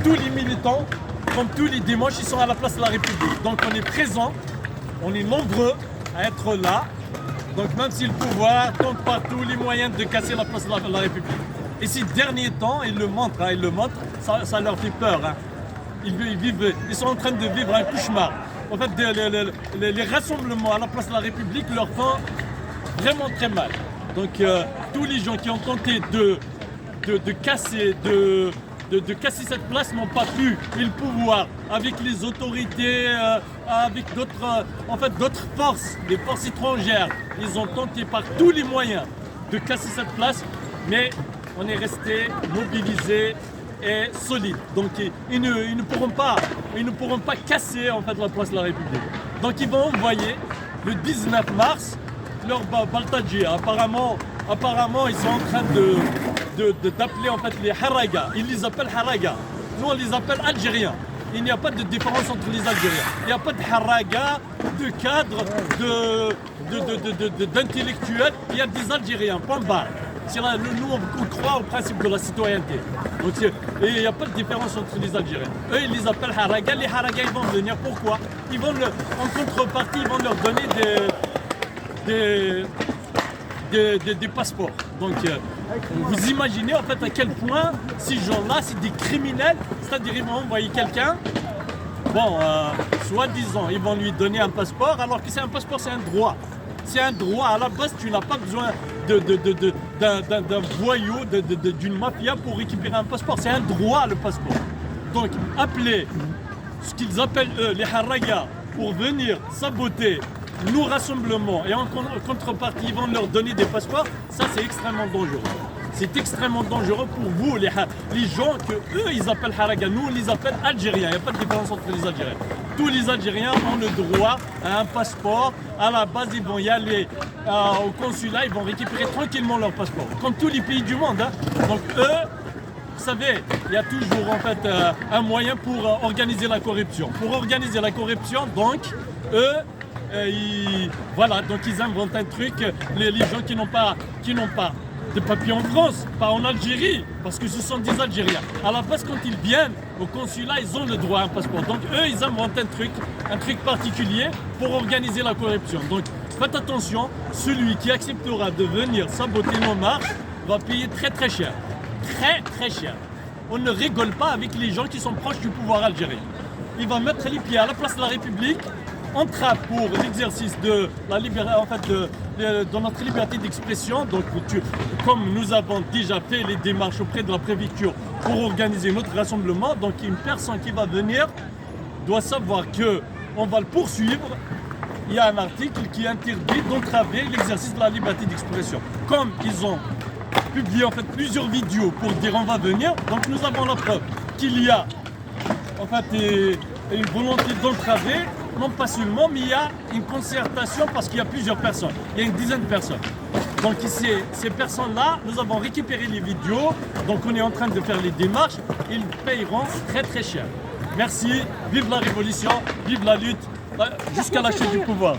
tous les militants, comme tous les dimanches, ils sont à la place de la République. Donc on est présents, on est nombreux à être là. Donc même si le pouvoir tente par tous les moyens de casser la place de la République. Et ces derniers temps, ils le montrent, ça leur fait peur. Ils sont en train de vivre un cauchemar. En fait, les rassemblements à la place de la République leur font vraiment très mal. Donc tous les gens qui ont tenté de casser cette place n'ont pas pu. Et le pouvoir, avec les autorités, avec d'autres forces, des forces étrangères, ils ont tenté par tous les moyens de casser cette place, mais on est resté mobilisés et solides. Donc ils ne pourront pas casser en fait la place de la République. Donc ils vont envoyer le 19 mars leur Baltadji. Apparemment ils sont en train d'appeler en fait les Haraga. Ils les appellent Haraga. Nous on les appelle Algériens. Il n'y a pas de différence entre les Algériens. Il n'y a pas de Haraga, de cadres, d'intellectuels. Il y a des Algériens, point barre. Nous on croit au principe de la citoyenneté. Donc, et il n'y a pas de différence entre les Algériens. Eux ils les appellent Haraga. Les Haraga ils vont venir. Pourquoi? En contrepartie ils vont leur donner des passeports. Donc vous imaginez en fait à quel point ces gens-là c'est des criminels, c'est-à-dire ils vont envoyer quelqu'un, soi-disant ils vont lui donner un passeport alors que c'est un passeport, c'est un droit. C'est un droit, à la base tu n'as pas besoin d'un voyou, d'une mafia pour récupérer un passeport, c'est un droit le passeport. Donc appeler ce qu'ils appellent eux les Haraga pour venir saboter nos rassemblements et en contrepartie ils vont leur donner des passeports, ça c'est extrêmement dangereux. C'est extrêmement dangereux pour vous, les gens que eux ils appellent Haraga, nous on les appelle Algériens, il n'y a pas de différence entre les Algériens. Tous les Algériens ont le droit à un passeport, à la base ils vont y aller au consulat, ils vont récupérer tranquillement leur passeport, comme tous les pays du monde. Donc eux, vous savez, il y a toujours en fait un moyen pour organiser la corruption. Pour organiser la corruption, donc eux, donc ils inventent un truc, les gens qui n'ont pas de papiers en France, pas en Algérie, parce que ce sont des Algériens. À la base, quand ils viennent au consulat, ils ont le droit à un passeport. Donc eux, ils inventent un truc particulier pour organiser la corruption. Donc faites attention, celui qui acceptera de venir saboter nos marches va payer très très cher. Très très cher. On ne rigole pas avec les gens qui sont proches du pouvoir algérien. Il va mettre les pieds à la place de la République, entrave pour l'exercice de la liberté, de notre liberté d'expression. Donc, comme nous avons déjà fait les démarches auprès de la préfecture pour organiser notre rassemblement, donc une personne qui va venir doit savoir qu'on va le poursuivre. Il y a un article qui interdit d'entraver l'exercice de la liberté d'expression. Comme ils ont publié en fait plusieurs vidéos pour dire on va venir, donc nous avons la preuve qu'il y a en fait une volonté d'entraver. Non pas seulement, mais il y a une concertation parce qu'il y a plusieurs personnes. Il y a une dizaine de personnes. Donc ces personnes-là, nous avons récupéré les vidéos. Donc on est en train de faire les démarches. Ils payeront très très cher. Merci. Vive la révolution, vive la lutte, jusqu'à la chute du pouvoir.